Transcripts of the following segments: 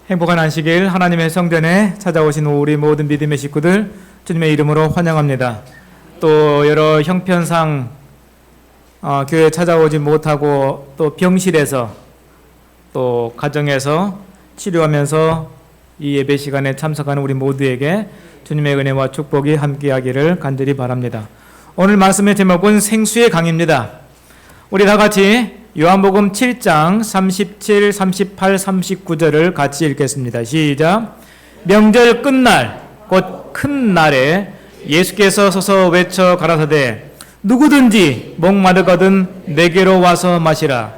행복한 안식일 하나님의 성전에 찾아오신 우리 모든 믿음의 식구들 주님의 이름으로 환영합니다. 또 여러 형편상 교회에 찾아오지 못하고 또 병실에서 또 가정에서 치료하면서 이 예배 시간에 참석하는 우리 모두에게 주님의 은혜와 축복이 함께하기를 간절히 바랍니다. 오늘 말씀의 제목은 생수의 강입니다. 우리 다 같이 요한복음 7장 37, 38, 39절을 같이 읽겠습니다. 시작. 명절 끝날 곧 큰 날에 예수께서 서서 외쳐 가라사대 누구든지 목마르거든 내게로 와서 마시라.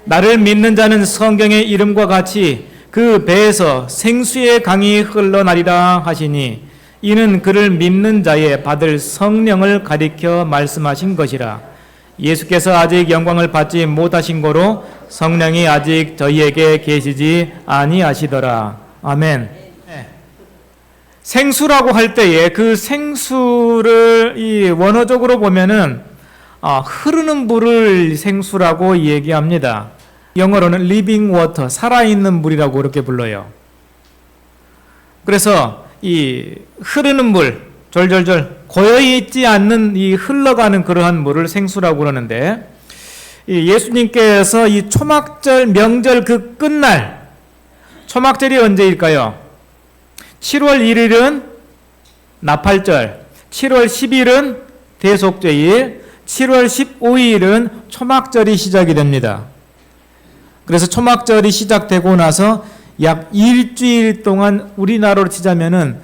나를 믿는 자는 성경의 이름과 같이 그 배에서 생수의 강이 흘러나리라 하시니 이는 그를 믿는 자의 받을 성령을 가리켜 말씀하신 것이라. 예수께서 아직 영광을 받지 못하신 거로 성령이 아직 저희에게 계시지 아니하시더라. 아멘. 생수라고 할 때에 그 생수를 이 원어적으로 보면은 흐르는 물을 생수라고 얘기합니다. 영어로는 living water, 살아있는 물이라고 그렇게 불러요. 그래서 이 흐르는 물, 졸졸졸 고여있지 않는 이 흘러가는 그러한 물을 생수라고 그러는데, 예수님께서 이 초막절 명절 그 끝날, 초막절이 언제일까요? 7월 1일은 나팔절, 7월 10일은 대속죄일, 7월 15일은 초막절이 시작이 됩니다. 그래서 초막절이 시작되고 나서 약 일주일 동안 우리나라로 치자면은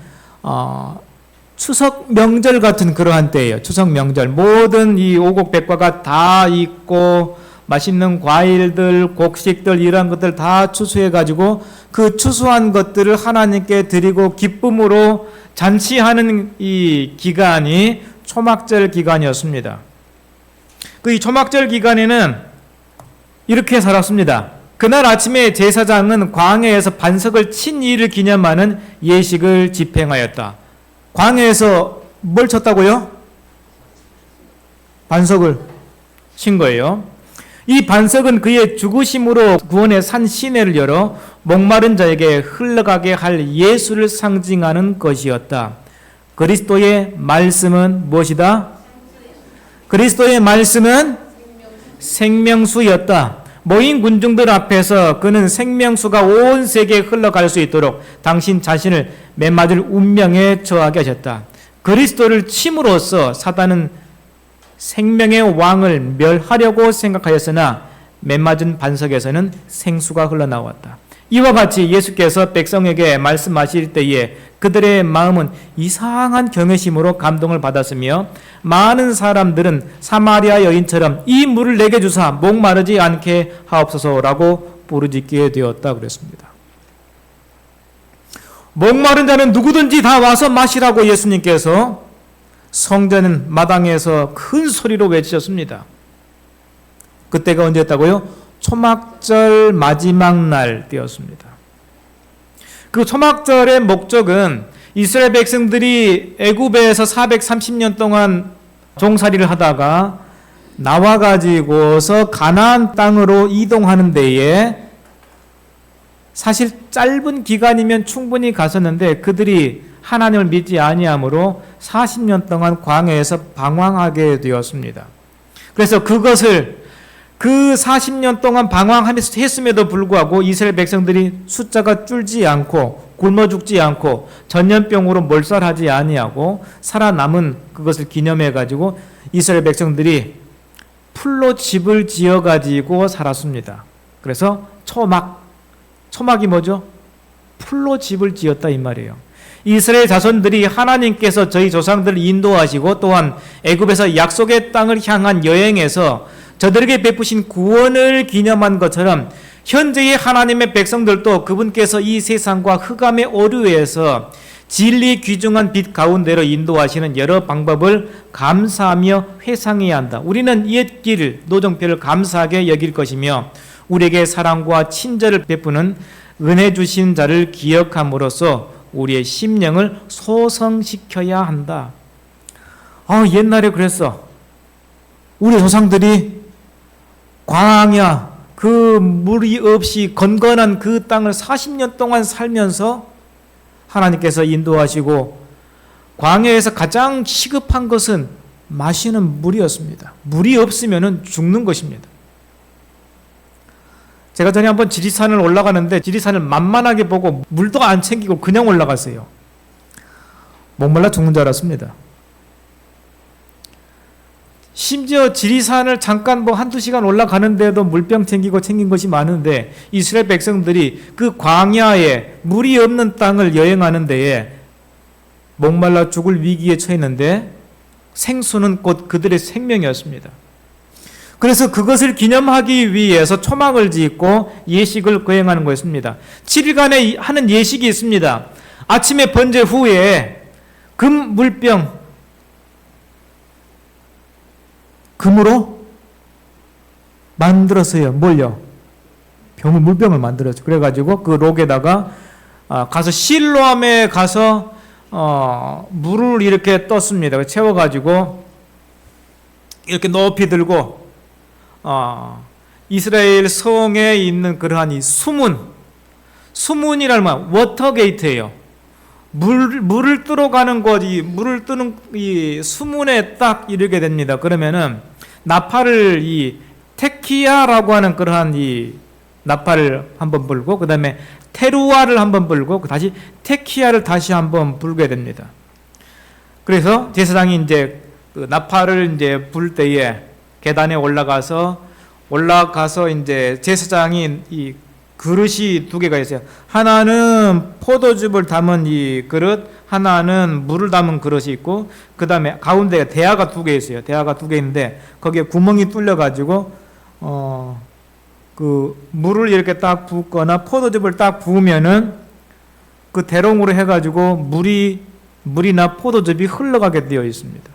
추석 명절 같은 그러한 때예요. 추석 명절. 모든 이 오곡백과가 다 있고 맛있는 과일들, 곡식들 이런 것들 다 추수해 가지고 그 추수한 것들을 하나님께 드리고 기쁨으로 잔치하는 이 기간이 초막절 기간이었습니다. 그 이 초막절 기간에는 이렇게 살았습니다. 그날 아침에 제사장은 광야에서 반석을 친 일을 기념하는 예식을 집행하였다. 광야에서 뭘 쳤다고요? 반석을 친 거예요. 이 반석은 그의 죽으심으로 구원의 산 시내를 열어 목마른 자에게 흘러가게 할 예수를 상징하는 것이었다. 그리스도의 말씀은 무엇이다? 그리스도의 말씀은 생명수였다. 모인 군중들 앞에서 그는 생명수가 온 세계에 흘러갈 수 있도록 당신 자신을 매맞을 운명에 처하게 하셨다. 그리스도를 침으로써 사단은 생명의 왕을 멸하려고 생각하였으나 맨맞은 반석에서는 생수가 흘러나왔다. 이와 같이 예수께서 백성에게 말씀하실 때에 그들의 마음은 이상한 경외심으로 감동을 받았으며 많은 사람들은 사마리아 여인처럼 이 물을 내게 주사 목마르지 않게 하옵소서라고 부르짖게 되었다 그랬습니다. 목마른 자는 누구든지 다 와서 마시라고 예수님께서 성전 마당에서 큰 소리로 외치셨습니다. 그때가 언제였다고요? 초막절 마지막 날 때였습니다. 그 초막절의 목적은 이스라엘 백성들이 애굽에서 430년 동안 종살이를 하다가 나와가지고서 가나안 땅으로 이동하는 데에 사실 짧은 기간이면 충분히 갔었는데 그들이 하나님을 믿지 아니하므로 40년 동안 광야에서 방황하게 되었습니다. 그래서 그것을 그 40년 동안 방황하면서 했음에도 불구하고 이스라엘 백성들이 숫자가 줄지 않고 굶어 죽지 않고 전염병으로 몰살하지 아니하고 살아남은 그것을 기념해 가지고 이스라엘 백성들이 풀로 집을 지어 가지고 살았습니다. 그래서 초막이 뭐죠? 풀로 집을 지었다 이 말이에요. 이스라엘 자손들이 하나님께서 저희 조상들을 인도하시고 또한 애굽에서 약속의 땅을 향한 여행에서 저들에게 베푸신 구원을 기념한 것처럼 현재의 하나님의 백성들도 그분께서 이 세상과 흑암의 오류에서 진리 귀중한 빛 가운데로 인도하시는 여러 방법을 감사하며 회상해야 한다. 우리는 옛길 노정표를 감사하게 여길 것이며 우리에게 사랑과 친절을 베푸는 은혜 주신 자를 기억함으로써 우리의 심령을 소성시켜야 한다. 옛날에 그랬어. 우리 조상들이 광야 그 물이 없이 건건한 그 땅을 40년 동안 살면서 하나님께서 인도하시고 광야에서 가장 시급한 것은 마시는 물이었습니다. 물이 없으면 죽는 것입니다. 제가 전에 한번 지리산을 올라가는데 지리산을 만만하게 보고 물도 안 챙기고 그냥 올라갔어요. 목말라 죽는 줄 알았습니다. 심지어 지리산을 잠깐 뭐 한두 시간 올라가는데도 물병 챙기고 챙긴 것이 많은데 이스라엘 백성들이 그 광야에 물이 없는 땅을 여행하는 데에 목말라 죽을 위기에 처했는데 생수는 곧 그들의 생명이었습니다. 그래서 그것을 기념하기 위해서 초막을 짓고 예식을 거행하는 것입니다. 7일간에 하는 예식이 있습니다. 아침에 번제 후에 금 물병, 금으로 만들었어요. 뭘요? 물병을 만들었죠. 그래가지고 그 록에다가 가서 실로암에 가서 물을 이렇게 떴습니다. 채워가지고 이렇게 높이 들고 이스라엘 성에 있는 그러한 이 수문이라는 말, 워터게이트예요. 물을 뜨러 가는 거지, 물을 뜨는 이 수문에 딱 이르게 됩니다. 그러면은 나팔을 이 테키야라고 하는 그러한 이 나팔을 한번 불고 그 다음에 테루아를 한번 불고 다시 테키야를 다시 한번 불게 됩니다. 그래서 제사장이 이제 그 나팔을 이제 불 때에 계단에 올라가서 이제 제사장이 이 그릇이 두 개가 있어요. 하나는 포도즙을 담은 이 그릇, 하나는 물을 담은 그릇이 있고, 그 다음에 가운데에 대야가 두 개 있어요. 대야가 두 개 있는데 거기에 구멍이 뚫려가지고 그 물을 이렇게 딱 붓거나 포도즙을 딱 부으면은 그 대롱으로 해가지고 물이나 포도즙이 흘러가게 되어 있습니다.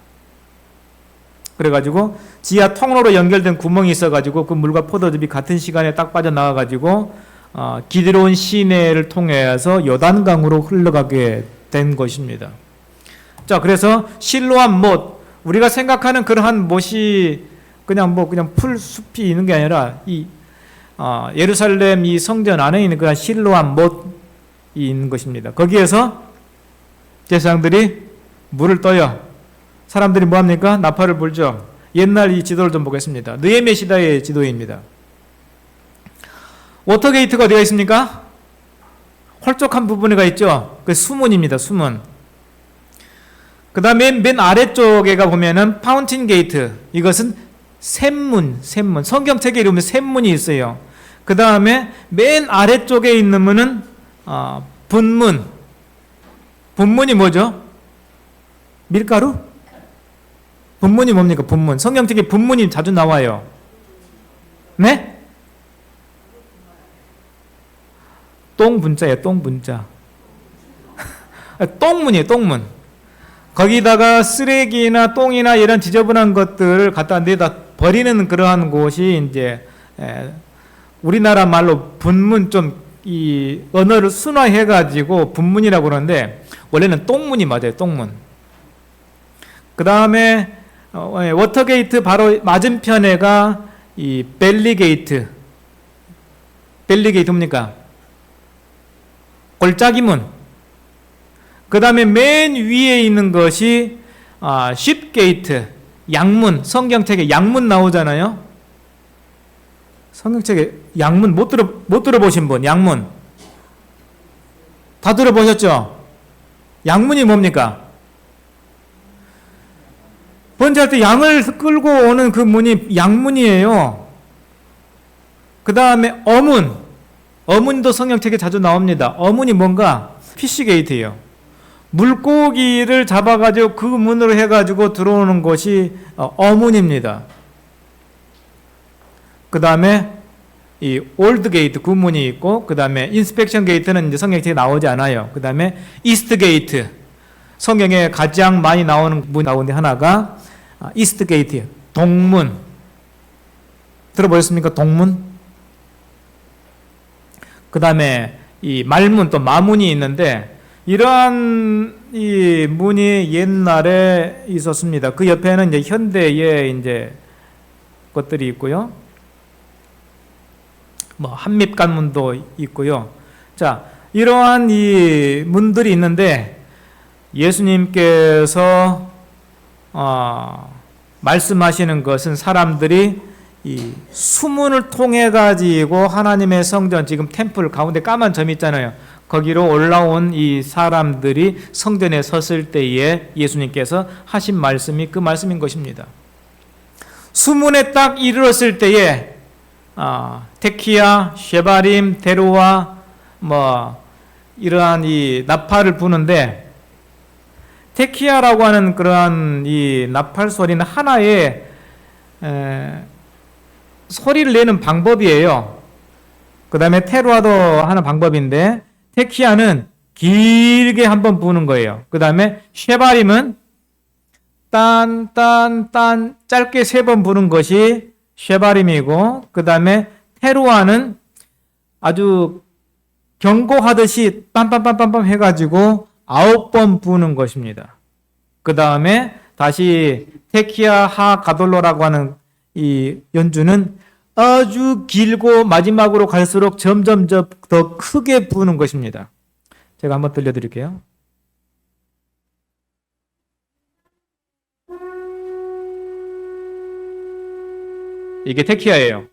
그래가지고 지하 통로로 연결된 구멍이 있어가지고 그 물과 포도즙이 같은 시간에 딱 빠져나와가지고 기드론 시내를 통해서 요단강으로 흘러가게 된 것입니다. 자, 그래서 실로암 못, 우리가 생각하는 그러한 못이 그냥 풀 숲이 있는 게 아니라 예루살렘 이 성전 안에 있는 그런 실로암 못이 있는 것입니다. 거기에서 제사장들이 물을 떠요. 사람들이 뭐합니까? 나팔을 불죠. 옛날 이 지도를 좀 보겠습니다. 느헤미야 시대의 지도입니다. 워터게이트가 어디가 있습니까? 홀쭉한 부분에가 있죠. 그 수문입니다. 수문. 그 다음에 맨 아래쪽에가 보면은 파운틴 게이트. 이것은 샘문. 성경책에 이름은 샘문이 있어요. 그 다음에 맨 아래쪽에 있는 문은 분문. 분문이 뭐죠? 밀가루? 분문이 뭡니까? 분문. 성경책에 분문이 자주 나와요. 네? 똥분자예요. 똥분자. 똥문이에요. 똥문. 거기다가 쓰레기나 똥이나 이런 지저분한 것들을 갖다 내다 버리는 그러한 곳이 이제 우리나라 말로 분문, 좀 이 언어를 순화해 가지고 분문이라고 그러는데 원래는 똥문이 맞아요. 똥문. 그 다음에 워터게이트 바로 맞은편에가 이 벨리게이트. 벨리게이트 뭡니까? 골짜기문. 그 다음에 맨 위에 있는 것이 쉽게이트, 양문. 성경책에 양문 나오잖아요. 성경책에 양문 못 들어보신 분, 양문. 다 들어보셨죠? 양문이 뭡니까? 번제할 때 양을 끌고 오는 그 문이 양문이에요. 그 다음에 어문. 어문도 성경책에 자주 나옵니다. 어문이 뭔가? 피쉬게이트예요. 물고기를 잡아가지고 그 문으로 해가지고 들어오는 것이 어문입니다. 그 다음에 이 올드 게이트 구문이 있고, 그 다음에 인스펙션 게이트는 이제 성경책에 나오지 않아요. 그 다음에 이스트 게이트. 성경에 가장 많이 나오는 문 가운데 하나가 이스트 게이트예요. 동문. 들어보셨습니까? 동문? 그 다음에 이 말문, 또 마문이 있는데, 이러한 이 문이 옛날에 있었습니다. 그 옆에는 이제 현대의 이제 것들이 있고요. 뭐 한밉관문도 있고요. 자, 이러한 이 문들이 있는데 예수님께서 말씀하시는 것은 사람들이 이 수문을 통해 가지고 하나님의 성전, 지금 템플 가운데 까만 점 있잖아요. 거기로 올라온 이 사람들이 성전에 섰을 때에 예수님께서 하신 말씀이 그 말씀인 것입니다. 수문에 딱 이르렀을 때에 테키야, 쉐바림, 데로와 뭐 이러한 이 나팔을 부는데, 테키야라고 하는 그러한 이 나팔 소리는 하나의 소리를 내는 방법이에요. 그 다음에 테루아도 하는 방법인데, 테키야는 길게 한번 부는 거예요. 그 다음에 쉐바림은 딴 짧게 3번 부는 것이 쉐바림이고, 그 다음에 테루아는 아주 경고하듯이 빰빰빰빰빰 해가지고 9번 부는 것입니다. 그 다음에 다시 테키야 하 가돌로라고 하는 이 연주는 아주 길고 마지막으로 갈수록 점점 더 크게 부는 것입니다. 제가 한번 들려드릴게요. 이게 테키야예요.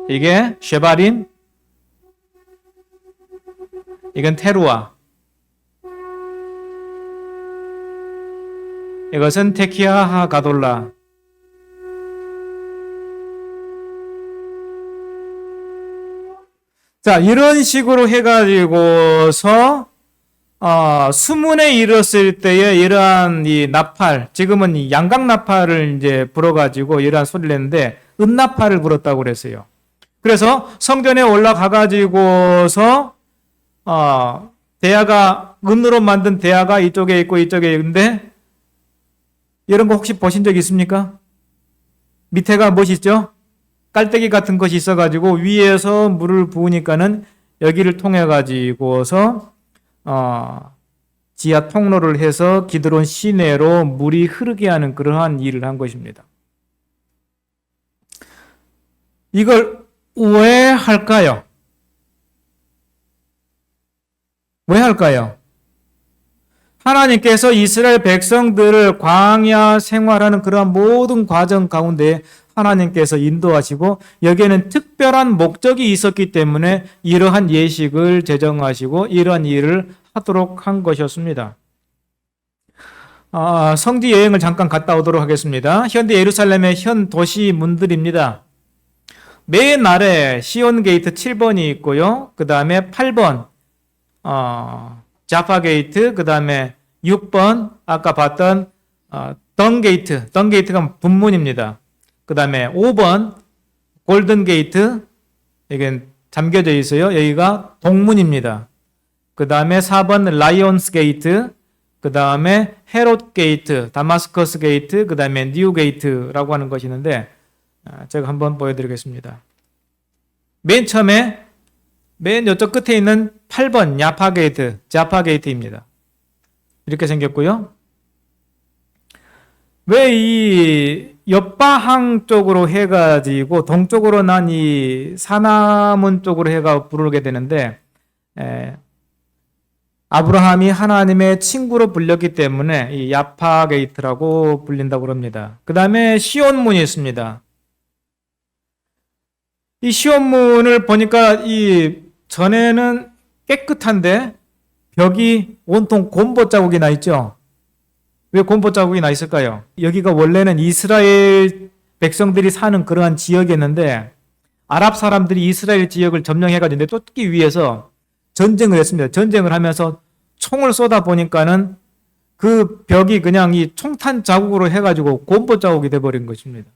이게 쉐바림, 이건 테루아. 이것은 테키야 하 가돌라. 자, 이런 식으로 해가지고서 수문에 이르렀을 때에 이러한 이 나팔, 지금은 이 양각 나팔을 이제 불어가지고 이러한 소리를 냈는데 은나팔을 불었다고 그랬어요. 그래서 성전에 올라가가지고서 대야가, 은으로 만든 대야가 이쪽에 있고 이쪽에 있는데, 이런 거 혹시 보신 적 있습니까? 밑에가 멋있죠? 깔때기 같은 것이 있어가지고 위에서 물을 부으니까는 여기를 통해 가지고서 지하 통로를 해서 기드론 시내로 물이 흐르게 하는 그러한 일을 한 것입니다. 이걸 왜 할까요? 왜 할까요? 하나님께서 이스라엘 백성들을 광야 생활하는 그러한 모든 과정 가운데 하나님께서 인도하시고 여기에는 특별한 목적이 있었기 때문에 이러한 예식을 제정하시고 이러한 일을 하도록 한 것이었습니다. 성지 여행을 잠깐 갔다 오도록 하겠습니다. 현대 예루살렘의 현 도시 문들입니다. 맨 아래 시온 게이트 7번이 있고요. 그 다음에 8번 자파 게이트, 그 다음에 6번 아까 봤던 던 게이트, 던 게이트가 분문입니다. 그 다음에 5번 골든 게이트, 이게 잠겨져 있어요. 여기가 동문입니다. 그 다음에 4번 라이온스 게이트, 그 다음에 헤롯 게이트, 다마스커스 게이트, 그 다음에 뉴 게이트라고 하는 것이 있는데 제가 한번 보여드리겠습니다. 맨 처음에 맨 이쪽 끝에 있는 8번 야파 게이트, 자파 게이트입니다. 이렇게 생겼고요. 왜 이 옆바항 쪽으로 해가지고 동쪽으로 난 이 사나문 쪽으로 해가 부르게 되는데, 아브라함이 하나님의 친구로 불렸기 때문에 이 야파 게이트라고 불린다고 합니다. 그 다음에 시온문이 있습니다. 이 시온문을 보니까 이 전에는 깨끗한데 벽이 온통 곰보 자국이 나 있죠. 왜 곰보 자국이 나 있을까요? 여기가 원래는 이스라엘 백성들이 사는 그러한 지역이었는데 아랍 사람들이 이스라엘 지역을 점령해가지고 쫓기 위해서 전쟁을 했습니다. 전쟁을 하면서 총을 쏘다 보니까는 그 벽이 그냥 이 총탄 자국으로 해가지고 곰보 자국이 돼버린 것입니다.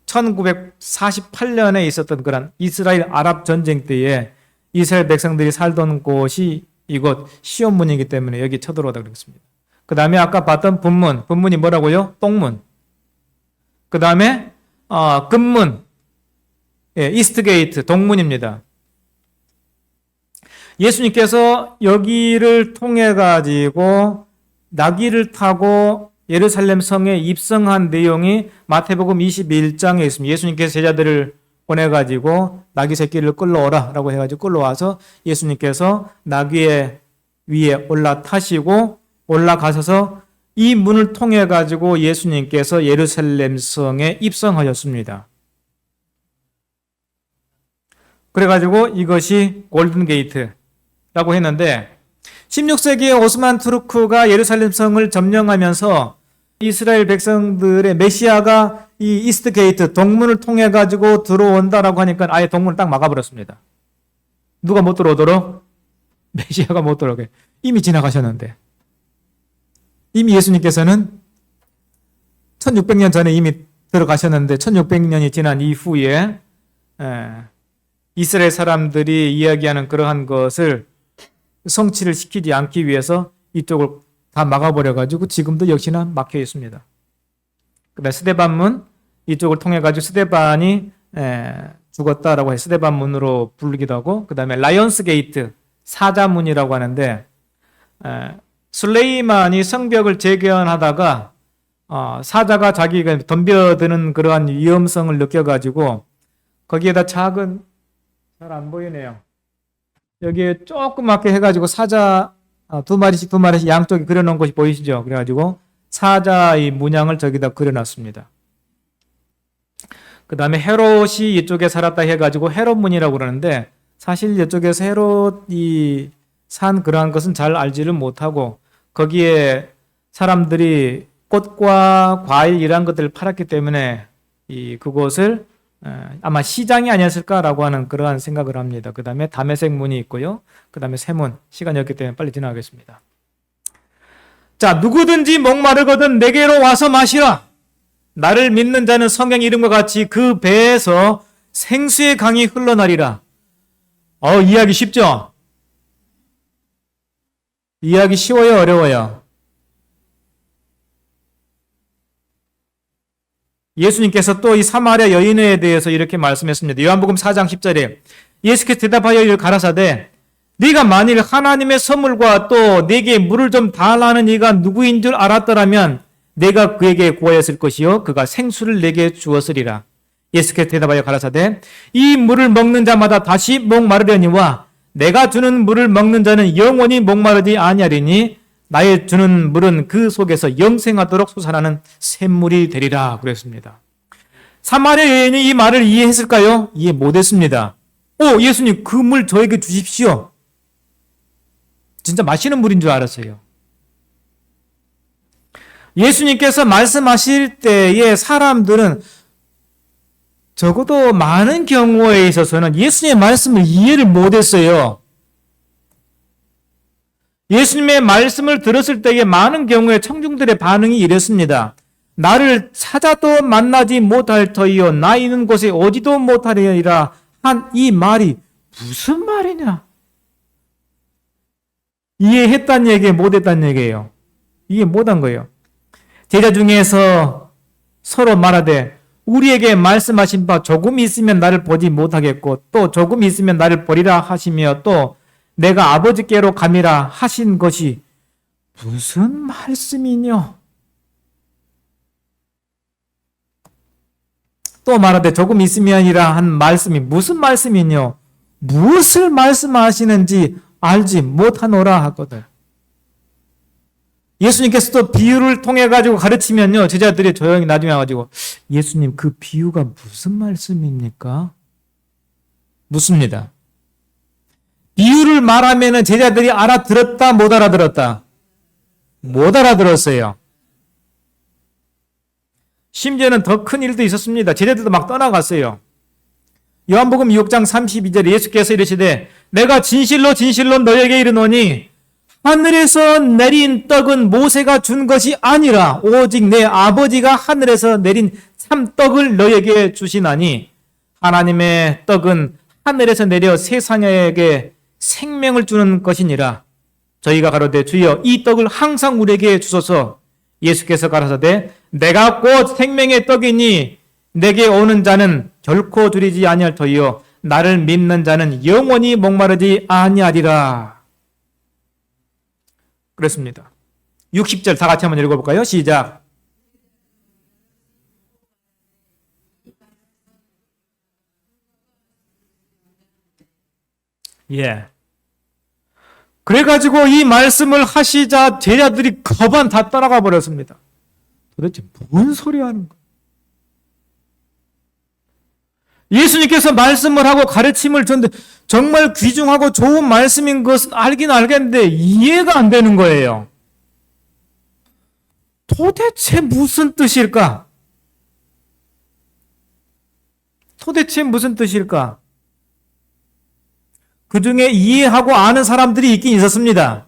1948년에 있었던 그런 이스라엘 아랍 전쟁 때에 이스라엘 백성들이 살던 곳이 이곳 시온문이기 때문에 여기 쳐들어오다 그랬습니다. 그 다음에 아까 봤던 분문, 분문이 뭐라고요? 똥문. 그 다음에 금문, 이스트 게이트, 동문입니다. 예수님께서 여기를 통해 가지고 나귀를 타고 예루살렘 성에 입성한 내용이 마태복음 21장에 있습니다. 예수님께서 제자들을 보내가지고 나귀 새끼를 끌러오라 라고 해가지고 끌러와서 예수님께서 나귀의 위에 올라타시고 올라가셔서 이 문을 통해 가지고 예수님께서 예루살렘 성에 입성하셨습니다. 그래가지고 이것이 골든 게이트라고 했는데 16세기에 오스만 투르크가 예루살렘 성을 점령하면서 이스라엘 백성들의 메시아가 이 이스트 게이트 동문을 통해 가지고 들어온다라고 하니까 아예 동문을 딱 막아버렸습니다. 누가 못 들어오도록? 메시아가 못 들어오게. 이미 지나가셨는데. 이미 예수님께서는 1600년 전에 이미 들어가셨는데 1600년이 지난 이후에 이스라엘 사람들이 이야기하는 그러한 것을 성취를 시키지 않기 위해서 이쪽을 다 막아버려가지고 지금도 역시나 막혀 있습니다. 그다음에 스데반문 이쪽을 통해 가지고 스데반이 죽었다라고 해서 스데반문으로 부르기도 하고, 그 다음에 라이언스 게이트 사자문이라고 하는데 술레이만이 성벽을 재건하다가 사자가 자기가 덤벼드는 그러한 위험성을 느껴가지고 거기에다 작은, 잘 안 보이네요. 여기에 조그맣게 해가지고 사자 두 마리씩 양쪽에 그려놓은 것이 보이시죠? 그래가지고 사자의 문양을 저기다 그려놨습니다. 그 다음에 헤롯이 이쪽에 살았다 해가지고 헤롯문이라고 그러는데 사실 이쪽에서 헤롯이 산 그러한 것은 잘 알지를 못하고 거기에 사람들이 꽃과 과일 이런 것들을 팔았기 때문에 그곳을 아마 시장이 아니었을까라고 하는 그러한 생각을 합니다. 그 다음에 다메섹 문이 있고요. 그 다음에 세문. 시간이 없기 때문에 빨리 지나가겠습니다. 자, 누구든지 목마르거든 내게로 와서 마시라. 나를 믿는 자는 성경 이름과 같이 그 배에서 생수의 강이 흘러나리라. 이해하기 쉽죠? 이해하기 쉬워요? 어려워요? 예수님께서 또 이 사마리아 여인에 대해서 이렇게 말씀했습니다. 요한복음 4장 10절에 예수께서 대답하여 이를 가라사대 네가 만일 하나님의 선물과 또 내게 물을 좀 달라는 이가 누구인 줄 알았더라면 내가 그에게 구하였을 것이요 그가 생수를 내게 주었으리라. 예수께서 대답하여 가라사대 이 물을 먹는 자마다 다시 목마르려니와 내가 주는 물을 먹는 자는 영원히 목마르지 아니하리니 나의 주는 물은 그 속에서 영생하도록 솟아나는 샘물이 되리라 그랬습니다. 사마리아 여인이 이 말을 이해했을까요? 이해 못했습니다. 예수님 그 물 저에게 주십시오. 진짜 마시는 물인 줄 알았어요. 예수님께서 말씀하실 때에 사람들은 적어도 많은 경우에 있어서는 예수님의 말씀을 이해를 못했어요. 예수님의 말씀을 들었을 때에 많은 경우에 청중들의 반응이 이랬습니다. 나를 찾아도 만나지 못할 터이요 나 있는 곳에 오지도 못하리라 한 이 말이 무슨 말이냐? 이해했단 얘기예요? 못했단 얘기예요? 이해 못한 거예요. 제자 중에서 서로 말하되 우리에게 말씀하신 바 조금 있으면 나를 보지 못하겠고 또 조금 있으면 나를 보리라 하시며 또 내가 아버지께로 감이라 하신 것이 무슨 말씀이뇨? 또 말하되 조금 있으면이라 한 말씀이 무슨 말씀이뇨? 무엇을 말씀하시는지 알지 못하노라 하거든. 예수님께서 또 비유를 통해 가지고 가르치면요 제자들이 조용히 나중에 와가지고 예수님 그 비유가 무슨 말씀입니까? 묻습니다. 비유를 말하면은 제자들이 알아들었다 못 알아들었다? 못 알아들었어요. 심지어는 더 큰 일도 있었습니다. 제자들도 막 떠나갔어요. 요한복음 6장 32절에 예수께서 이르시되 내가 진실로 진실로 너에게 이르노니 하늘에서 내린 떡은 모세가 준 것이 아니라 오직 내 아버지가 하늘에서 내린 참떡을 너에게 주시나니 하나님의 떡은 하늘에서 내려 세상에게 생명을 주는 것이니라. 저희가 가로되 주여 이 떡을 항상 우리에게 주소서. 예수께서 가라사대 내가 곧 생명의 떡이니 내게 오는 자는 결코 줄이지 아니할 터이요 나를 믿는 자는 영원히 목마르지 아니하리라. 그렇습니다. 60절 다 같이 한번 읽어볼까요? 시작. 예. 그래가지고 이 말씀을 하시자 제자들이 거반 다 따라가 버렸습니다. 도대체 뭔 소리 하는 거야? 예수님께서 말씀을 하고 가르침을 줬는데 정말 귀중하고 좋은 말씀인 것은 알긴 알겠는데 이해가 안 되는 거예요. 도대체 무슨 뜻일까? 도대체 무슨 뜻일까? 그 중에 이해하고 아는 사람들이 있긴 있었습니다.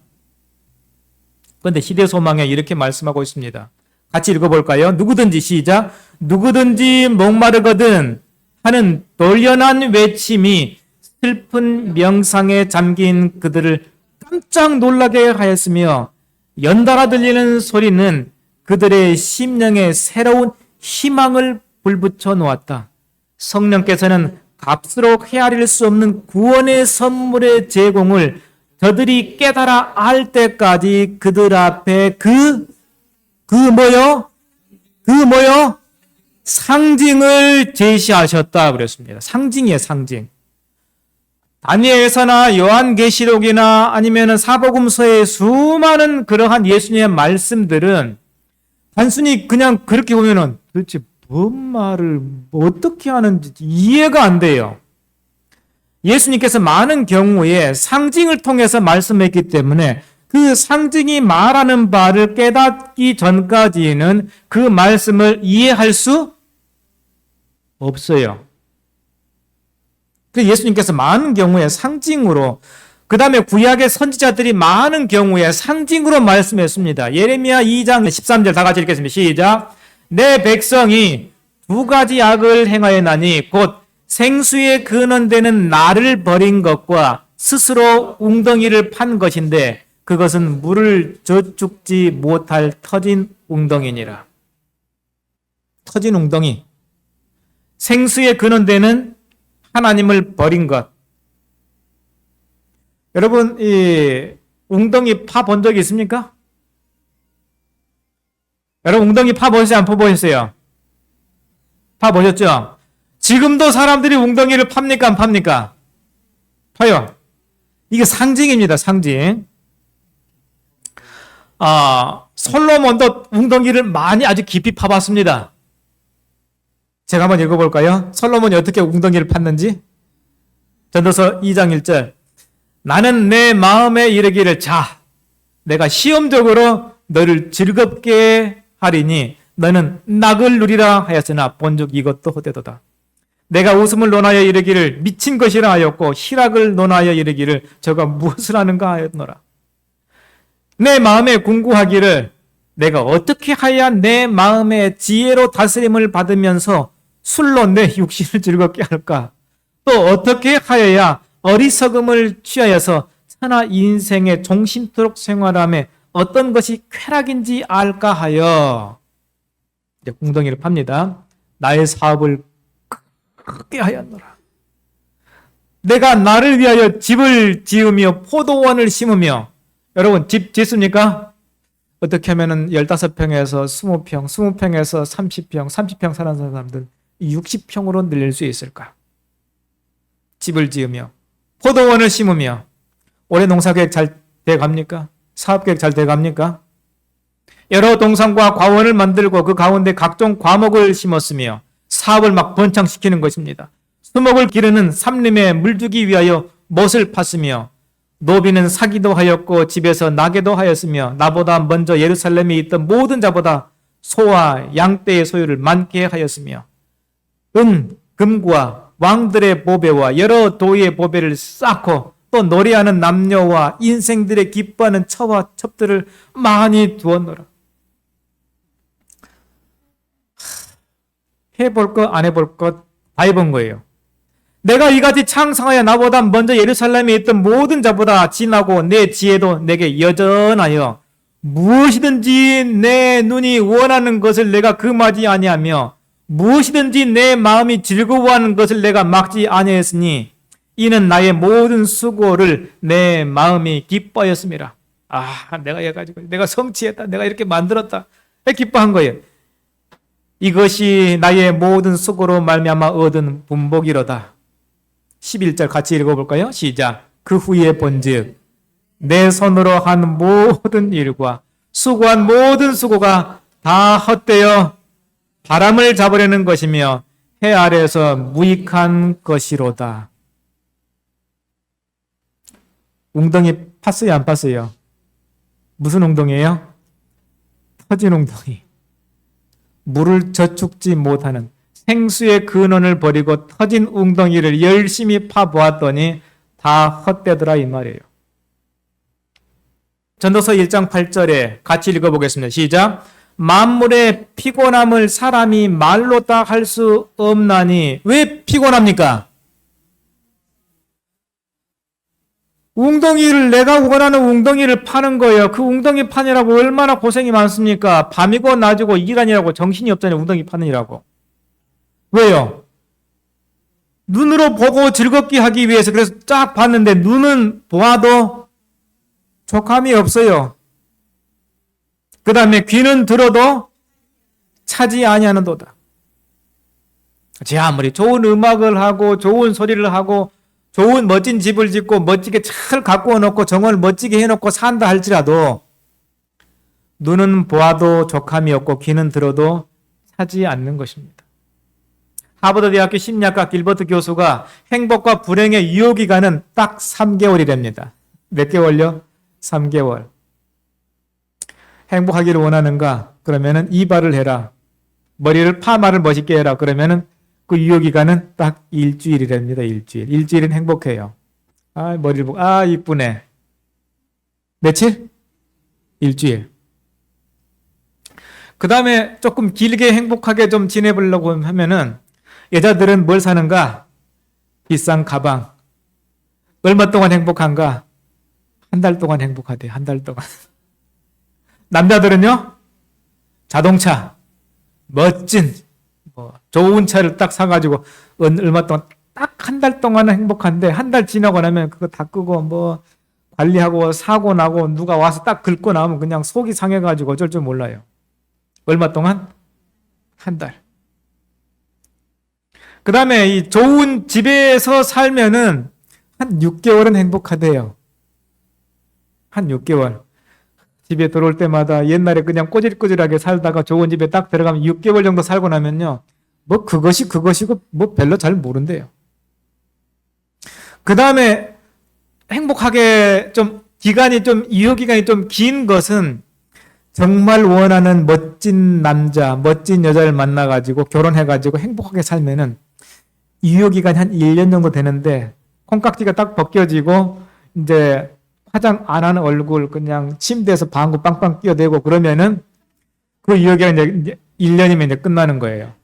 그런데 시대소망에 이렇게 말씀하고 있습니다. 같이 읽어볼까요? 누구든지 시작. 누구든지 목마르거든 하는 돌연한 외침이 슬픈 명상에 잠긴 그들을 깜짝 놀라게 하였으며 연달아 들리는 소리는 그들의 심령에 새로운 희망을 불붙여 놓았다. 성령께서는 값으로 헤아릴 수 없는 구원의 선물의 제공을 저들이 깨달아 알 때까지 그들 앞에 그 상징을 제시하셨다 그랬습니다. 상징이에요, 상징. 다니엘서나 요한계시록이나 아니면 사복음서의 수많은 그러한 예수님의 말씀들은 단순히 그냥 그렇게 보면은 도대체 뭔 말을 어떻게 하는지 이해가 안 돼요. 예수님께서 많은 경우에 상징을 통해서 말씀했기 때문에 그 상징이 말하는 바를 깨닫기 전까지는 그 말씀을 이해할 수 없어요. 예수님께서 많은 경우에 상징으로, 그 다음에 구약의 선지자들이 많은 경우에 상징으로 말씀했습니다. 예레미야 2장 13절 다 같이 읽겠습니다. 시작. 내 백성이 두 가지 악을 행하였나니 곧 생수에 근원되는 나를 버린 것과 스스로 웅덩이를 판 것인데 그것은 물을 저축지 못할 터진 웅덩이니라. 터진 웅덩이. 생수에 근원되는 하나님을 버린 것. 여러분, 이 웅덩이 파 본 적 있습니까? 여러분, 웅덩이 파 보셨어요? 안 파보셨어요? 파 보셨죠? 지금도 사람들이 웅덩이를 팝니까? 안 팝니까? 파요. 이게 상징입니다, 상징. 솔로몬도 웅덩이를 많이 아주 깊이 파봤습니다. 제가 한번 읽어볼까요? 솔로몬이 어떻게 웅덩이를 팠는지? 전도서 2장 1절. 나는 내 마음에 이르기를 자, 내가 시험적으로 너를 즐겁게 하리니 너는 낙을 누리라 하였으나 본즉 이것도 헛되도다. 내가 웃음을 논하여 이르기를 미친 것이라 하였고 희락을 논하여 이르기를 저가 무엇을 하는가 하였노라. 내 마음에 궁구하기를 내가 어떻게 하여야 내 마음의 지혜로 다스림을 받으면서 술로 내 육신을 즐겁게 할까? 또 어떻게 하여야 어리석음을 취하여서 천하 인생의 종심토록 생활함에 어떤 것이 쾌락인지 알까 하여 이제 웅덩이를 팝니다. 나의 사업을 크게 하였노라. 내가 나를 위하여 집을 지으며 포도원을 심으며, 여러분 집 짓습니까? 어떻게 하면은 15평에서 20평, 20평에서 30평, 30평 사는 사람들 60평으로 늘릴 수 있을까? 집을 지으며 포도원을 심으며. 올해 농사계획 잘 돼갑니까? 사업계획 잘 돼갑니까? 여러 동산과 과원을 만들고 그 가운데 각종 과목을 심었으며 사업을 막 번창시키는 것입니다. 수목을 기르는 삼림에 물 주기 위하여 못을 팠으며 노비는 사기도 하였고 집에서 나게도 하였으며 나보다 먼저 예루살렘에 있던 모든 자보다 소와 양떼의 소유를 많게 하였으며 은, 금과 왕들의 보배와 여러 도의 보배를 쌓고 또 노래하는 남녀와 인생들의 기뻐하는 처와 첩들을 많이 두었노라. 해볼 것 안 해볼 것 다 해본 거예요. 내가 이같이 창성하여 나보다 먼저 예루살렘에 있던 모든 자보다 진하고 내 지혜도 내게 여전하여 무엇이든지 내 눈이 원하는 것을 내가 금하지 아니하며 무엇이든지 내 마음이 즐거워하는 것을 내가 막지 아니하였으니 이는 나의 모든 수고를 내 마음이 기뻐하였음이라. 내가 해가지고 내가 성취했다, 내가 이렇게 만들었다, 기뻐한 거예요. 이것이 나의 모든 수고로 말미암아 얻은 분복이로다. 11절 같이 읽어볼까요? 시작. 그 후에 본즉 내 손으로 한 모든 일과 수고한 모든 수고가 다 헛되어 바람을 잡으려는 것이며 해 아래에서 무익한 것이로다. 웅덩이 팠어요, 안 팠어요? 무슨 웅덩이에요? 터진 웅덩이. 물을 저축지 못하는 생수의 근원을 버리고 터진 웅덩이를 열심히 파보았더니 다 헛되더라 이 말이에요. 전도서 1장 8절에 같이 읽어보겠습니다. 시작. 만물의 피곤함을 사람이 말로 다 할 수 없나니. 왜 피곤합니까? 웅덩이를, 내가 원하는 웅덩이를 파는 거예요. 그 웅덩이 파느라고 얼마나 고생이 많습니까? 밤이고 낮이고 일하느라고 정신이 없잖아요. 웅덩이 파느라고. 왜요? 눈으로 보고 즐겁게 하기 위해서. 그래서 쫙 봤는데 눈은 보아도 족함이 없어요. 그 다음에 귀는 들어도 차지 아니하는도다. 제 아무리 좋은 음악을 하고 좋은 소리를 하고 좋은 멋진 집을 짓고 멋지게 잘 가꾸어 놓고 정원을 멋지게 해놓고 산다 할지라도 눈은 보아도 족함이 없고 귀는 들어도 차지 않는 것입니다. 하버드 대학교 심리학과 길버트 교수가 행복과 불행의 유효기간은 딱 3개월이랍니다. 몇 개월요? 3개월. 행복하기를 원하는가? 그러면은 이발을 해라. 머리를 파마를 멋있게 해라. 그러면은 그 유효기간은 딱 일주일이랍니다. 일주일. 일주일은 행복해요. 아, 머리를 보고, 아, 이쁘네. 며칠? 일주일. 그 다음에 조금 길게 행복하게 좀 지내보려고 하면은 여자들은 뭘 사는가? 비싼 가방. 얼마 동안 행복한가? 한 달 동안 행복하대. 한 달 동안. 남자들은요? 자동차. 멋진 좋은 차를 딱 사가지고 얼마 동안 딱 한 달 동안은 행복한데 한 달 지나고 나면 그거 다 끄고 관리하고 사고 나고 누가 와서 딱 긁고 나면 그냥 속이 상해가지고 어쩔 줄 몰라요. 얼마 동안? 한 달. 그 다음에 이 좋은 집에서 살면은 한 6개월은 행복하대요. 한 6개월. 집에 들어올 때마다 옛날에 그냥 꼬질꼬질하게 살다가 좋은 집에 딱 들어가면 6개월 정도 살고 나면요. 그것이고 별로 잘 모른대요. 그 다음에 행복하게 유효기간이 좀 긴 것은 정말 원하는 멋진 남자, 멋진 여자를 만나가지고 결혼해가지고 행복하게 살면은 유효기간이 한 1년 정도 되는데 콩깍지가 딱 벗겨지고 이제 화장 안 하는 얼굴 그냥 침대에서 방구 빵빵 끼어대고 그러면은 그 유효기간 이제 1년이면 이제 끝나는 거예요.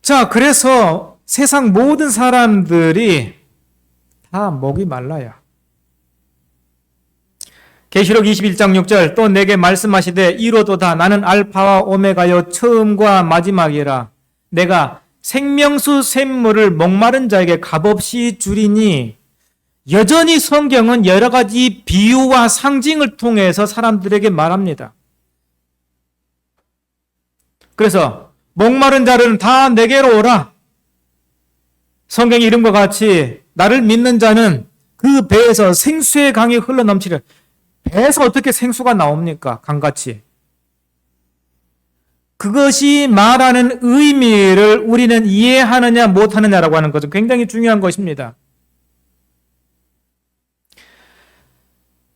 자, 그래서 세상 모든 사람들이 다 목이 말라요. 계시록 21장 6절 또 내게 말씀하시되 이로도다 나는 알파와 오메가요 처음과 마지막이라 내가 생명수 샘물을 목마른 자에게 값없이 주리니. 여전히 성경은 여러 가지 비유와 상징을 통해서 사람들에게 말합니다. 그래서 목마른 자는 다 내게로 오라. 성경의 이름과 같이 나를 믿는 자는 그 배에서 생수의 강이 흘러넘치려. 배에서 어떻게 생수가 나옵니까? 강같이. 그것이 말하는 의미를 우리는 이해하느냐 못하느냐라고 하는 것은 굉장히 중요한 것입니다.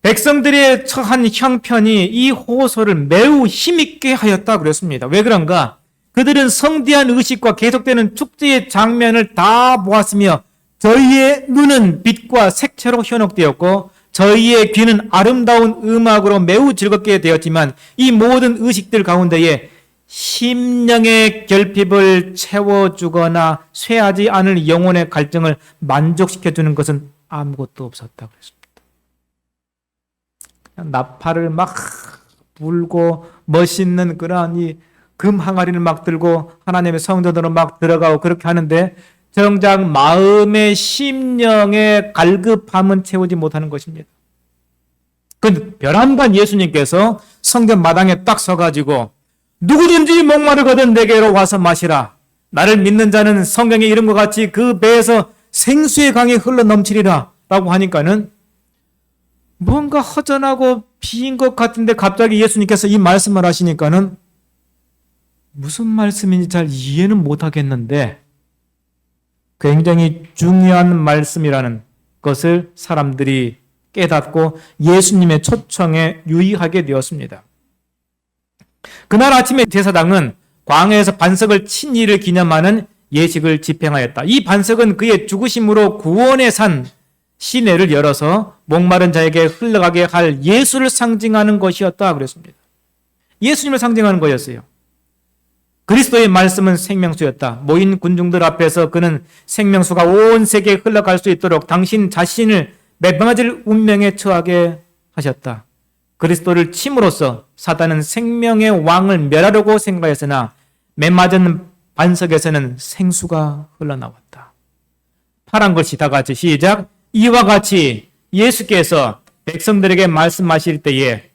백성들의 처한 형편이 이 호소를 매우 힘있게 하였다 그랬습니다. 왜 그런가? 그들은 성대한 의식과 계속되는 축제의 장면을 다 보았으며 저희의 눈은 빛과 색채로 현혹되었고 저희의 귀는 아름다운 음악으로 매우 즐겁게 되었지만 이 모든 의식들 가운데에 심령의 결핍을 채워주거나 쇠하지 않을 영혼의 갈증을 만족시켜주는 것은 아무것도 없었다고 그랬습니다. 그냥 나팔을 막 불고 멋있는 그러한 이 금 항아리를 막 들고 하나님의 성도들은 막 들어가고 그렇게 하는데 정작 마음의 심령의 갈급함은 채우지 못하는 것입니다. 그 벼랑간 예수님께서 성전 마당에 딱 서가지고 누구든지 목마르거든 내게로 와서 마시라. 나를 믿는 자는 성경의 이름과 같이 그 배에서 생수의 강이 흘러 넘치리라 라고 하니까는 뭔가 허전하고 비인 것 같은데 갑자기 예수님께서 이 말씀을 하시니까는 무슨 말씀인지 잘 이해는 못 하겠는데 굉장히 중요한 말씀이라는 것을 사람들이 깨닫고 예수님의 초청에 유의하게 되었습니다. 그날 아침에 제사장은 광야에서 반석을 친 일을 기념하는 예식을 집행하였다. 이 반석은 그의 죽으심으로 구원의 산 시내를 열어서 목마른 자에게 흘러가게 할 예수를 상징하는 것이었다 그랬습니다. 예수님을 상징하는 거였어요. 그리스도의 말씀은 생명수였다. 모인 군중들 앞에서 그는 생명수가 온 세계에 흘러갈 수 있도록 당신 자신을 맺어질 운명에 처하게 하셨다. 그리스도를 침으로써 사단은 생명의 왕을 멸하려고 생각했으나 맺맞은 반석에서는 생수가 흘러나왔다. 파란 글씨 다 같이 시작. 이와 같이 예수께서 백성들에게 말씀하실 때에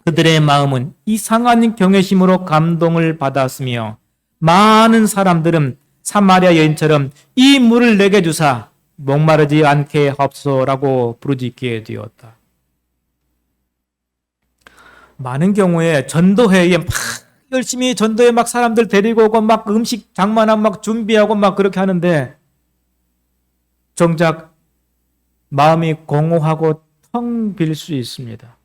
그들의 마음은 이상한 경외심으로 감동을 받았으며 많은 사람들은 사마리아 여인처럼 이 물을 내게 주사 목마르지 않게 하옵소서라고 부르짖게 되었다. 많은 경우에 전도회에 막 열심히 전도회 막 사람들 데리고 오고 막 음식 장만하고 막 준비하고 막 그렇게 하는데 정작 마음이 공허하고 텅 빌 수 있습니다.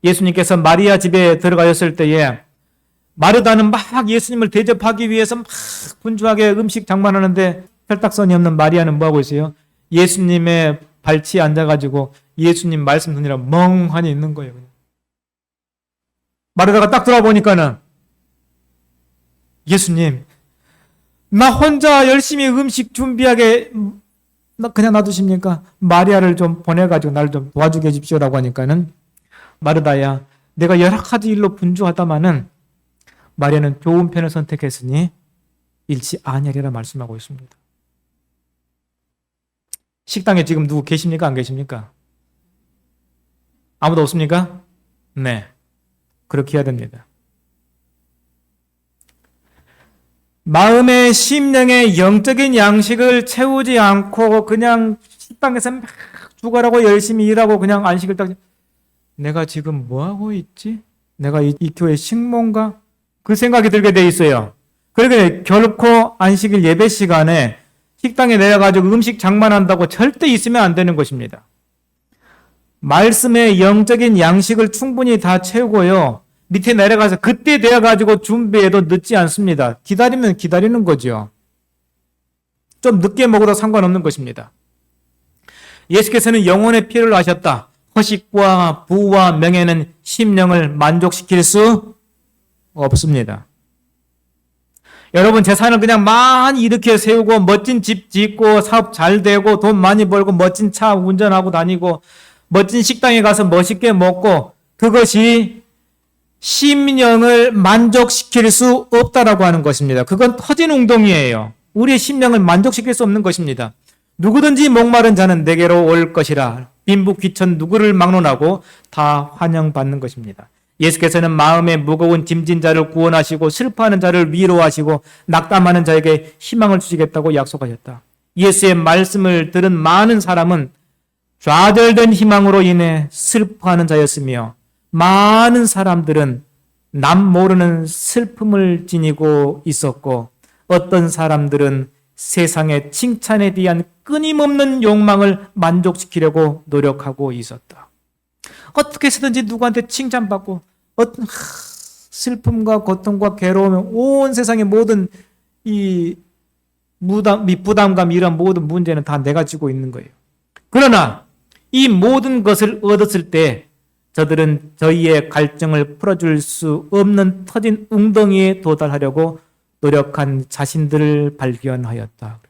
예수님께서 마리아 집에 들어가셨을 때에 마르다는 막 예수님을 대접하기 위해서 막 분주하게 음식 장만하는데 혈탁선이 없는 마리아는 뭐하고 있어요? 예수님의 발치에 앉아가지고 예수님 말씀 듣느라 멍하니 있는 거예요. 마르다가 딱 들어보니까는 예수님, 나 혼자 열심히 음식 준비하게 그냥 놔두십니까? 마리아를 좀 보내가지고 나를 좀 도와주게 해주십시오라고 하니까는 마르다야, 내가 여러 가지 일로 분주하다마는 마리아는 좋은 편을 선택했으니 잃지 아니하리라 말씀하고 있습니다. 식당에 지금 누구 계십니까? 안 계십니까? 아무도 없습니까? 네. 그렇게 해야 됩니다. 마음의 심령의 영적인 양식을 채우지 않고 그냥 식당에서 막 죽어라고 열심히 일하고 그냥 안식을 딱 내가 지금 뭐하고 있지? 내가 이 교회 식모인가? 그 생각이 들게 돼 있어요. 그러니까 결코 안식일 예배 시간에 식당에 내려가지고 음식 장만한다고 절대 있으면 안 되는 것입니다. 말씀의 영적인 양식을 충분히 다 채우고요. 밑에 내려가서 그때 되어가지고 준비해도 늦지 않습니다. 기다리면 기다리는 거죠. 좀 늦게 먹어도 상관없는 것입니다. 예수께서는 영혼의 피를 하셨다. 허식과 부와 명예는 심령을 만족시킬 수 없습니다. 여러분 재산을 그냥 많이 이렇게 세우고 멋진 집 짓고 사업 잘 되고 돈 많이 벌고 멋진 차 운전하고 다니고 멋진 식당에 가서 멋있게 먹고 그것이 심령을 만족시킬 수 없다라고 하는 것입니다. 그건 터진 웅덩이에요. 우리의 심령을 만족시킬 수 없는 것입니다. 누구든지 목마른 자는 내게로 올 것이라. 빈부 귀천 누구를 막론하고 다 환영받는 것입니다. 예수께서는 마음에 무거운 짐진 자를 구원하시고 슬퍼하는 자를 위로하시고 낙담하는 자에게 희망을 주시겠다고 약속하셨다. 예수의 말씀을 들은 많은 사람은 좌절된 희망으로 인해 슬퍼하는 자였으며 많은 사람들은 남 모르는 슬픔을 지니고 있었고 어떤 사람들은 세상의 칭찬에 대한 끊임없는 욕망을 만족시키려고 노력하고 있었다. 어떻게 해서든지 누구한테 칭찬받고 어떤 슬픔과 고통과 괴로움, 온 세상의 모든 이 부담감 이런 모든 문제는 다 내가 지고 있는 거예요. 그러나 이 모든 것을 얻었을 때 저들은 저희의 갈증을 풀어줄 수 없는 터진 웅덩이에 도달하려고 노력한 자신들을 발견하였다.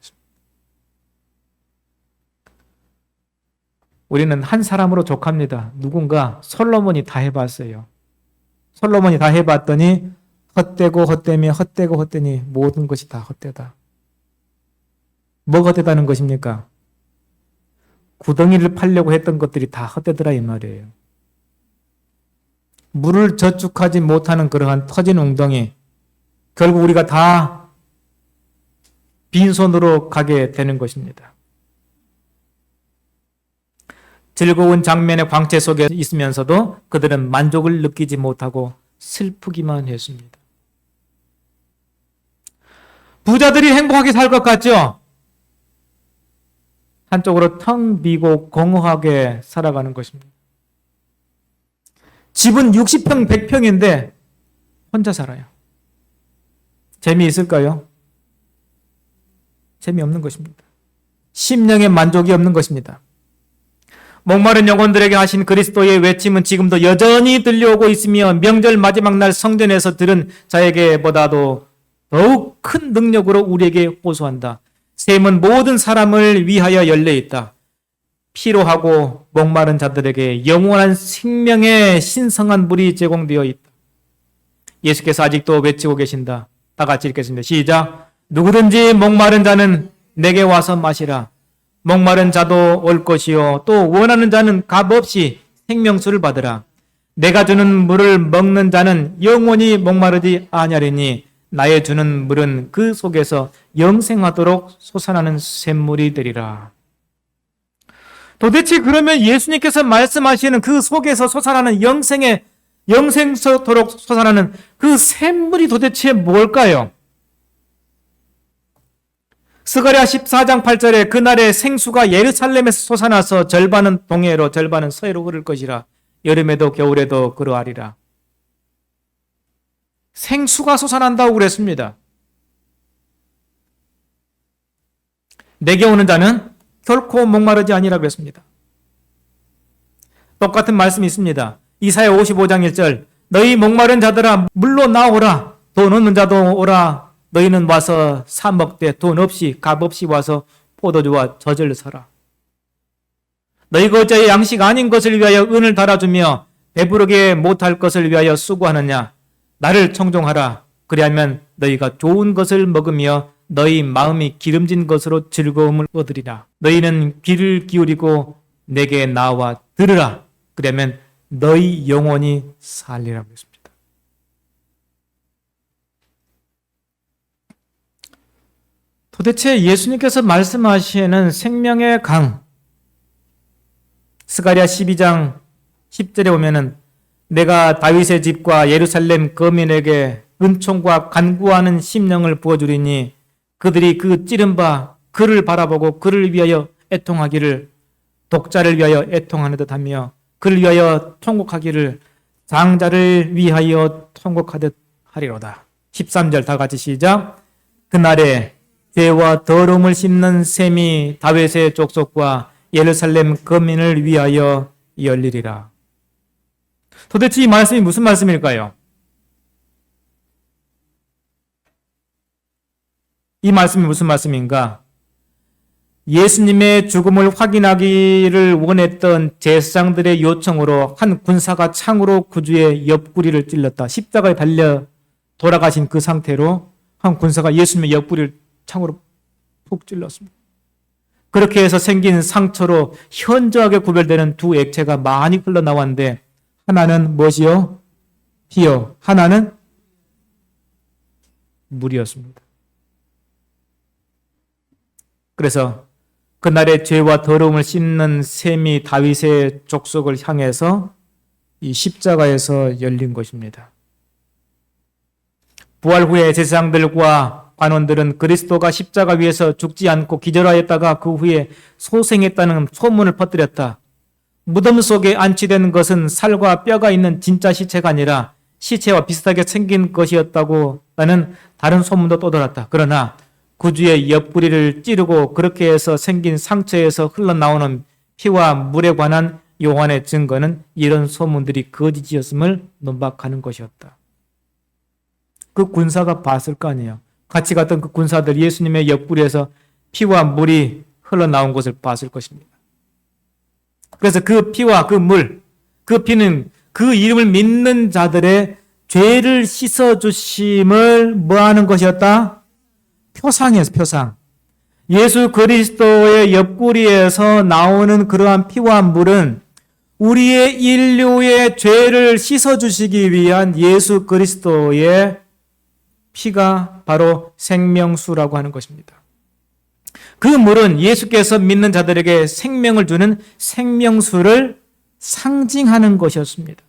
우리는 한 사람으로 족합니다. 누군가 솔로몬이 다 해봤어요. 솔로몬이 다 해봤더니 헛되고 헛되며 헛되고 헛되니 모든 것이 다 헛되다. 뭐가 헛되다는 것입니까? 구덩이를 파려고 했던 것들이 다 헛되더라 이 말이에요. 물을 저축하지 못하는 그러한 터진 웅덩이, 결국 우리가 다 빈손으로 가게 되는 것입니다. 즐거운 장면의 광채 속에 있으면서도 그들은 만족을 느끼지 못하고 슬프기만 했습니다. 부자들이 행복하게 살 것 같죠? 한쪽으로 텅 비고 공허하게 살아가는 것입니다. 집은 60평, 100평인데 혼자 살아요. 재미있을까요? 재미없는 것입니다. 심령의 만족이 없는 것입니다. 목마른 영혼들에게 하신 그리스도의 외침은 지금도 여전히 들려오고 있으며 명절 마지막 날 성전에서 들은 자에게보다도 더욱 큰 능력으로 우리에게 호소한다. 샘은 모든 사람을 위하여 열려있다. 피로하고 목마른 자들에게 영원한 생명의 신성한 물이 제공되어 있다. 예수께서 아직도 외치고 계신다. 다 같이 읽겠습니다. 시작. 누구든지 목마른 자는 내게 와서 마시라. 목마른 자도 올 것이요 또 원하는 자는 값없이 생명수를 받으라. 내가 주는 물을 먹는 자는 영원히 목마르지 아니하리니 나의 주는 물은 그 속에서 영생하도록 솟아나는 샘물이 되리라. 도대체 그러면 예수님께서 말씀하시는 그 속에서 솟아나는 영생토록 솟아나는 그 샘물이 도대체 뭘까요? 스가랴 14장 8절에 그날에 생수가 예루살렘에서 솟아나서 절반은 동해로 절반은 서해로 흐를 것이라. 여름에도 겨울에도 그러하리라. 생수가 솟아난다고 그랬습니다. 내게 오는 자는 결코 목마르지 아니라 그랬습니다. 똑같은 말씀이 있습니다. 이사야 55장 1절 너희 목마른 자들아 물로 나오라. 돈 없는 자도 오라. 너희는 와서 사 먹되 돈 없이 값 없이 와서 포도주와 젖을 사라. 너희가 어찌 양식 아닌 것을 위하여 은을 달아주며 배부르게 못할 것을 위하여 수고하느냐. 나를 청종하라. 그리하면 너희가 좋은 것을 먹으며 너희 마음이 기름진 것으로 즐거움을 얻으리라. 너희는 귀를 기울이고 내게 나와 들으라. 그러면 너희 영혼이 살리라고 했습니다. 도대체 예수님께서 말씀하시는 생명의 강, 스가랴 12장 10절에 보면은 내가 다윗의 집과 예루살렘 거민에게 은총과 간구하는 심령을 부어주리니 그들이 그 찌른 바 그를 바라보고 그를 위하여 애통하기를 독자를 위하여 애통하는 듯하며 그를 위하여 통곡하기를 장자를 위하여 통곡하듯 하리로다. 13절 다 같이 시작. 그날에 죄와 더러움을 씹는 샘이 다윗의 족속과 예루살렘 거민을 위하여 열리리라. 도대체 이 말씀이 무슨 말씀일까요? 이 말씀이 무슨 말씀인가? 예수님의 죽음을 확인하기를 원했던 제사장들의 요청으로 한 군사가 창으로 구주의 옆구리를 찔렀다. 십자가에 달려 돌아가신 그 상태로 한 군사가 예수님의 옆구리를 창으로 푹 찔렀습니다. 그렇게 해서 생긴 상처로 현저하게 구별되는 두 액체가 많이 흘러나왔는데 하나는 무엇이요? 피요. 하나는 물이었습니다. 그래서 그날의 죄와 더러움을 씻는 샘이 다윗의 족속을 향해서 이 십자가에서 열린 것입니다. 부활 후에 제사장들과 관원들은 그리스도가 십자가 위에서 죽지 않고 기절하였다가 그 후에 소생했다는 소문을 퍼뜨렸다. 무덤 속에 안치된 것은 살과 뼈가 있는 진짜 시체가 아니라 시체와 비슷하게 생긴 것이었다고 라는 다른 소문도 떠돌았다. 그러나 구주의 옆구리를 찌르고 그렇게 해서 생긴 상처에서 흘러나오는 피와 물에 관한 요한의 증거는 이런 소문들이 거짓이었음을 논박하는 것이었다. 그 군사가 봤을 거 아니에요. 같이 갔던 그 군사들 예수님의 옆구리에서 피와 물이 흘러나온 것을 봤을 것입니다. 그래서 그 피와 그 물, 그 피는 그 이름을 믿는 자들의 죄를 씻어주심을 뭐하는 것이었다? 표상이었어, 표상. 예수 그리스도의 옆구리에서 나오는 그러한 피와 물은 우리의 인류의 죄를 씻어주시기 위한 예수 그리스도의 피가 바로 생명수라고 하는 것입니다. 그 물은 예수께서 믿는 자들에게 생명을 주는 생명수를 상징하는 것이었습니다.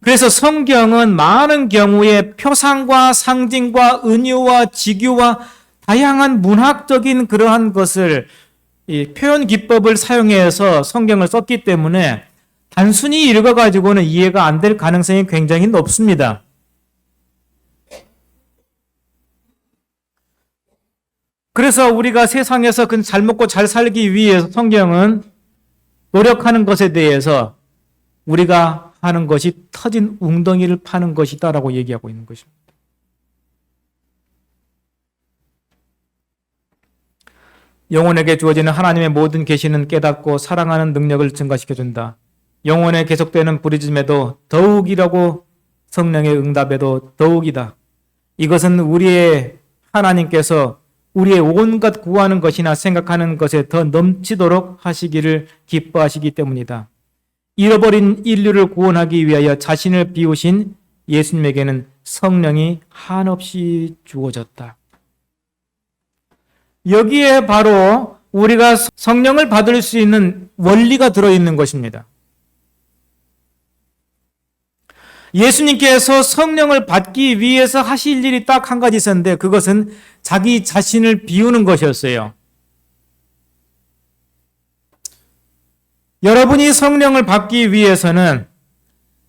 그래서 성경은 많은 경우에 표상과 상징과 은유와 직유와 다양한 문학적인 그러한 것을 이 표현 기법을 사용해서 성경을 썼기 때문에 단순히 읽어가지고는 이해가 안 될 가능성이 굉장히 높습니다. 그래서 우리가 세상에서 잘 먹고 잘 살기 위해서 성경은 노력하는 것에 대해서 우리가 하는 것이 터진 웅덩이를 파는 것이다라고 얘기하고 있는 것입니다. 영혼에게 주어지는 하나님의 모든 계시는 깨닫고 사랑하는 능력을 증가시켜준다. 영혼에 계속되는 부르짖음에도 더욱이라고 성령의 응답에도 더욱이다. 이것은 우리의 하나님께서 우리의 온갖 구하는 것이나 생각하는 것에 더 넘치도록 하시기를 기뻐하시기 때문이다. 잃어버린 인류를 구원하기 위하여 자신을 비우신 예수님에게는 성령이 한없이 주어졌다. 여기에 바로 우리가 성령을 받을 수 있는 원리가 들어있는 것입니다. 예수님께서 성령을 받기 위해서 하실 일이 딱 한 가지 있었는데 그것은 자기 자신을 비우는 것이었어요. 여러분이 성령을 받기 위해서는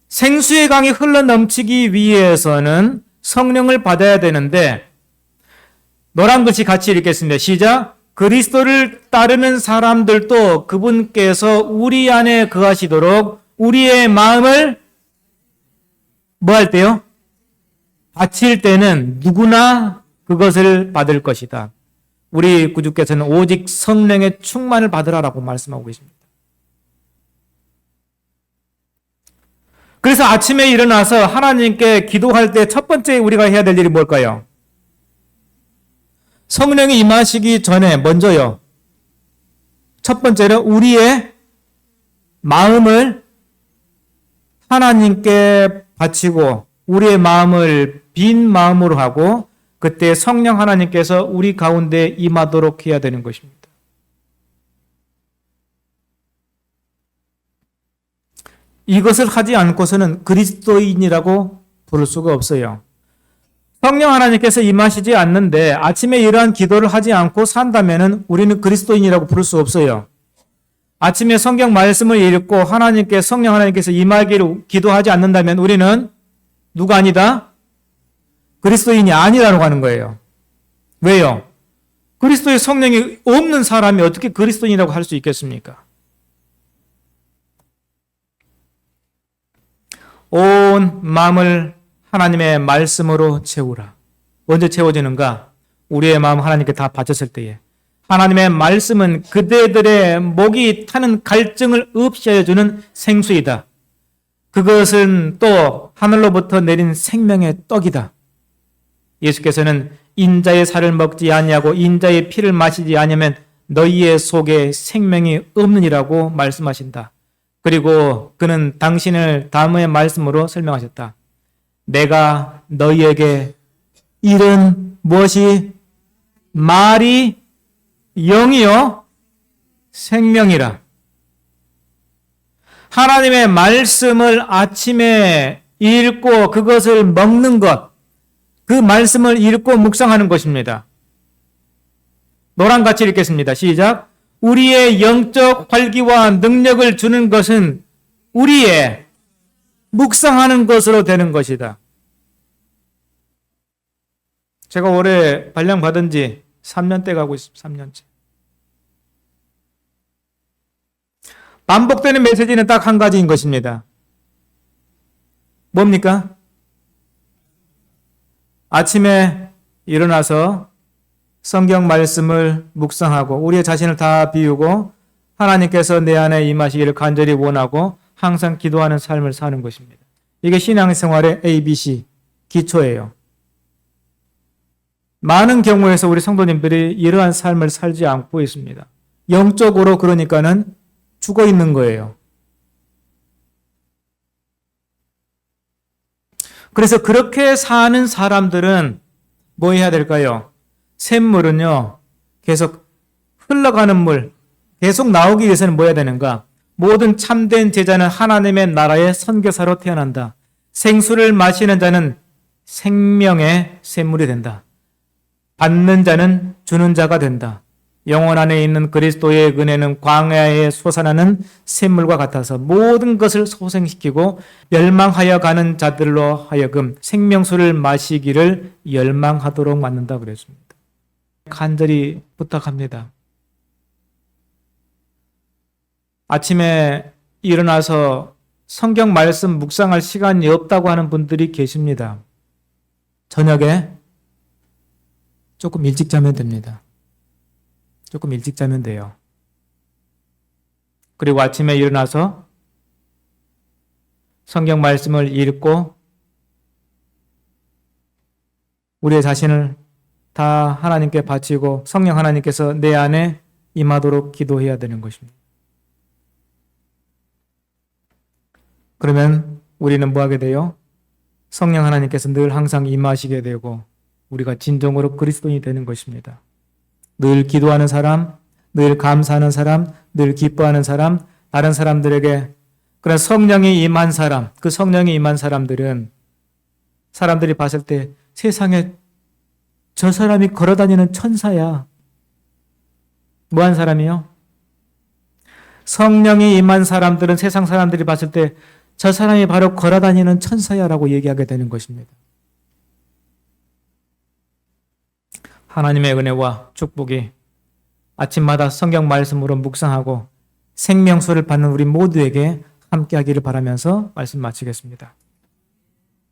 생수의 강이 흘러넘치기 위해서는 성령을 받아야 되는데 노란 글씨 같이 읽겠습니다. 시작. 그리스도를 따르는 사람들도 그분께서 우리 안에 거하시도록 우리의 마음을 뭐 할 때요? 바칠 때는 누구나 그것을 받을 것이다. 우리 구주께서는 오직 성령의 충만을 받으라라고 말씀하고 계십니다. 그래서 아침에 일어나서 하나님께 기도할 때 첫 번째 우리가 해야 될 일이 뭘까요? 성령이 임하시기 전에 먼저요. 첫 번째로 우리의 마음을 하나님께 바치고 우리의 마음을 빈 마음으로 하고 그때 성령 하나님께서 우리 가운데 임하도록 해야 되는 것입니다. 이것을 하지 않고서는 그리스도인이라고 부를 수가 없어요. 성령 하나님께서 임하시지 않는데 아침에 이러한 기도를 하지 않고 산다면 우리는 그리스도인이라고 부를 수 없어요. 아침에 성경 말씀을 읽고 성령 하나님께서 임하기를 기도하지 않는다면 우리는 누가 아니다? 그리스도인이 아니라고 하는 거예요. 왜요? 그리스도의 성령이 없는 사람이 어떻게 그리스도인이라고 할 수 있겠습니까? 온 마음을 하나님의 말씀으로 채우라. 언제 채워지는가? 우리의 마음 하나님께 다 바쳤을 때에. 하나님의 말씀은 그대들의 목이 타는 갈증을 없이 해주는 생수이다. 그것은 또 하늘로부터 내린 생명의 떡이다. 예수께서는 인자의 살을 먹지 아니하고 인자의 피를 마시지 아니하면 너희의 속에 생명이 없느니라고 말씀하신다. 그리고 그는 당신을 다음의 말씀으로 설명하셨다. 내가 너희에게 이른 무엇이 말이 영이요 생명이라. 하나님의 말씀을 아침에 읽고 그것을 먹는 것, 그 말씀을 읽고 묵상하는 것입니다. 노란같이 읽겠습니다. 시작. 우리의 영적 활기와 능력을 주는 것은 우리의 묵상하는 것으로 되는 것이다. 제가 올해 발령받은 지 3년째 가고 있습니다. 3년째. 반복되는 메시지는 딱 한 가지인 것입니다. 뭡니까? 아침에 일어나서 성경 말씀을 묵상하고 우리의 자신을 다 비우고 하나님께서 내 안에 임하시기를 간절히 원하고 항상 기도하는 삶을 사는 것입니다. 이게 신앙생활의 ABC, 기초예요. 많은 경우에서 우리 성도님들이 이러한 삶을 살지 않고 있습니다. 영적으로 그러니까는 죽어 있는 거예요. 그래서 그렇게 사는 사람들은 뭐 해야 될까요? 샘물은요, 계속 흘러가는 물 계속 나오기 위해서는 뭐 해야 되는가? 모든 참된 제자는 하나님의 나라의 선교사로 태어난다. 생수를 마시는 자는 생명의 샘물이 된다. 받는 자는 주는 자가 된다. 영혼 안에 있는 그리스도의 은혜는 광야에 솟아나는 샘물과 같아서 모든 것을 소생시키고 멸망하여 가는 자들로 하여금 생명수를 마시기를 열망하도록 만든다 그랬습니다. 간절히 부탁합니다. 아침에 일어나서 성경 말씀 묵상할 시간이 없다고 하는 분들이 계십니다. 저녁에 조금 일찍 자면 됩니다. 조금 일찍 자면 돼요. 그리고 아침에 일어나서 성경 말씀을 읽고 우리의 자신을 다 하나님께 바치고 성령 하나님께서 내 안에 임하도록 기도해야 되는 것입니다. 그러면 우리는 뭐 하게 돼요? 성령 하나님께서 늘 항상 임하시게 되고 우리가 진정으로 그리스도인이 되는 것입니다. 늘 기도하는 사람, 늘 감사하는 사람, 늘 기뻐하는 사람, 다른 사람들에게 그런 성령이 임한 사람, 그 성령이 임한 사람들은 사람들이 봤을 때 세상에 저 사람이 걸어다니는 천사야. 뭐한 사람이요? 성령이 임한 사람들은 세상 사람들이 봤을 때 저 사람이 바로 걸어다니는 천사야라고 얘기하게 되는 것입니다. 하나님의 은혜와 축복이 아침마다 성경 말씀으로 묵상하고 생명수를 받는 우리 모두에게 함께하기를 바라면서 말씀 마치겠습니다.